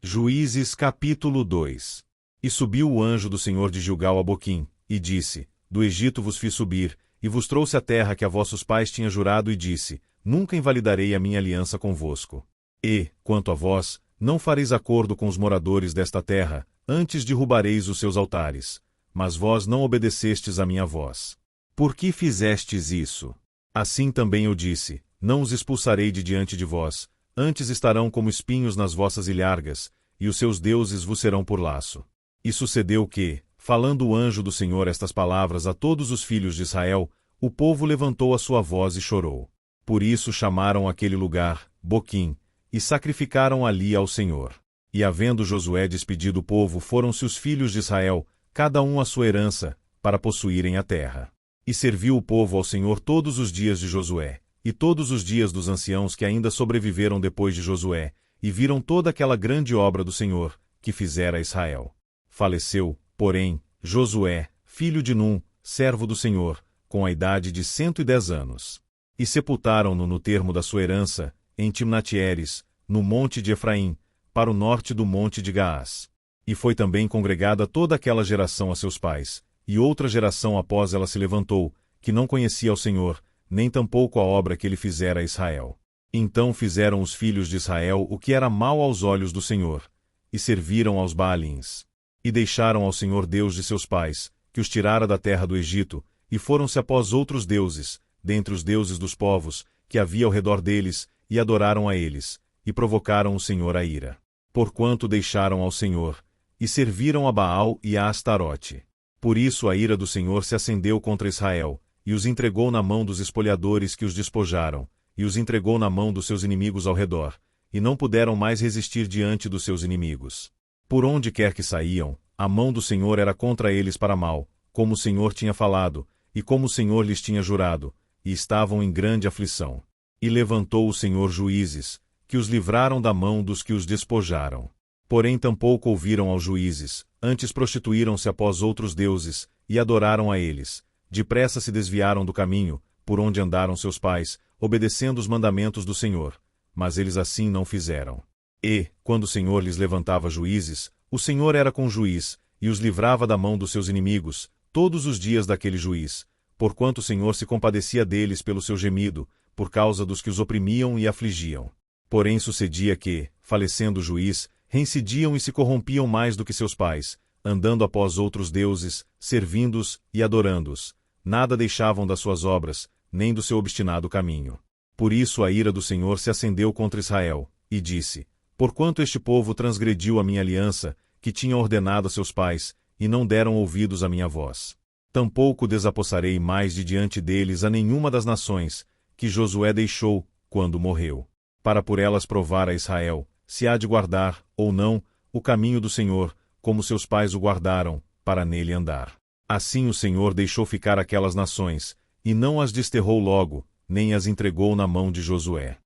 Juízes capítulo 2. E subiu o anjo do Senhor de Gilgal a Boquim, e disse: Do Egito vos fiz subir, e vos trouxe a terra que a vossos pais tinha jurado, e disse: Nunca invalidarei a minha aliança convosco. E, quanto a vós, não fareis acordo com os moradores desta terra, antes derrubareis os seus altares. Mas vós não obedecestes à minha voz. Por que fizestes isso? Assim também eu disse: Não os expulsarei de diante de vós, antes estarão como espinhos nas vossas ilhargas, e os seus deuses vos serão por laço. E sucedeu que, falando o anjo do Senhor estas palavras a todos os filhos de Israel, o povo levantou a sua voz e chorou. Por isso chamaram aquele lugar Boquim, e sacrificaram ali ao Senhor. E havendo Josué despedido o povo, foram-se os filhos de Israel, cada um a sua herança, para possuírem a terra. E serviu o povo ao Senhor todos os dias de Josué, e todos os dias dos anciãos que ainda sobreviveram depois de Josué, e viram toda aquela grande obra do Senhor, que fizera a Israel. Faleceu, porém, Josué, filho de Num, servo do Senhor, com a idade de 110 anos. E sepultaram-no no termo da sua herança, em Timnat-Heres, no monte de Efraim, para o norte do monte de Gaás. E foi também congregada toda aquela geração a seus pais, e outra geração após ela se levantou, que não conhecia ao Senhor, nem tampouco a obra que ele fizera a Israel. Então fizeram os filhos de Israel o que era mal aos olhos do Senhor, e serviram aos Baalins. E deixaram ao Senhor Deus de seus pais, que os tirara da terra do Egito, e foram-se após outros deuses, dentre os deuses dos povos, que havia ao redor deles, e adoraram a eles, e provocaram o Senhor a ira. Porquanto deixaram ao Senhor, e serviram a Baal e a Astarote. Por isso a ira do Senhor se acendeu contra Israel, e os entregou na mão dos espoliadores que os despojaram, e os entregou na mão dos seus inimigos ao redor, e não puderam mais resistir diante dos seus inimigos. Por onde quer que saíam, a mão do Senhor era contra eles para mal, como o Senhor tinha falado, e como o Senhor lhes tinha jurado, e estavam em grande aflição. E levantou o Senhor juízes, que os livraram da mão dos que os despojaram. Porém tampouco ouviram aos juízes, antes prostituíram-se após outros deuses, e adoraram a eles. Depressa se desviaram do caminho, por onde andaram seus pais, obedecendo os mandamentos do Senhor. Mas eles assim não fizeram. E, quando o Senhor lhes levantava juízes, o Senhor era com o juiz, e os livrava da mão dos seus inimigos, todos os dias daquele juiz, porquanto o Senhor se compadecia deles pelo seu gemido, por causa dos que os oprimiam e afligiam. Porém sucedia que, falecendo o juiz, reincidiam e se corrompiam mais do que seus pais, andando após outros deuses, servindo-os e adorando-os. Nada deixavam das suas obras, nem do seu obstinado caminho. Por isso a ira do Senhor se acendeu contra Israel, e disse: Porquanto este povo transgrediu a minha aliança, que tinha ordenado a seus pais, e não deram ouvidos à minha voz. Tampouco desapossarei mais de diante deles a nenhuma das nações, que Josué deixou, quando morreu, para por elas provar a Israel, se há de guardar, ou não, o caminho do Senhor, como seus pais o guardaram, para nele andar. Assim o Senhor deixou ficar aquelas nações, e não as desterrou logo, nem as entregou na mão de Josué.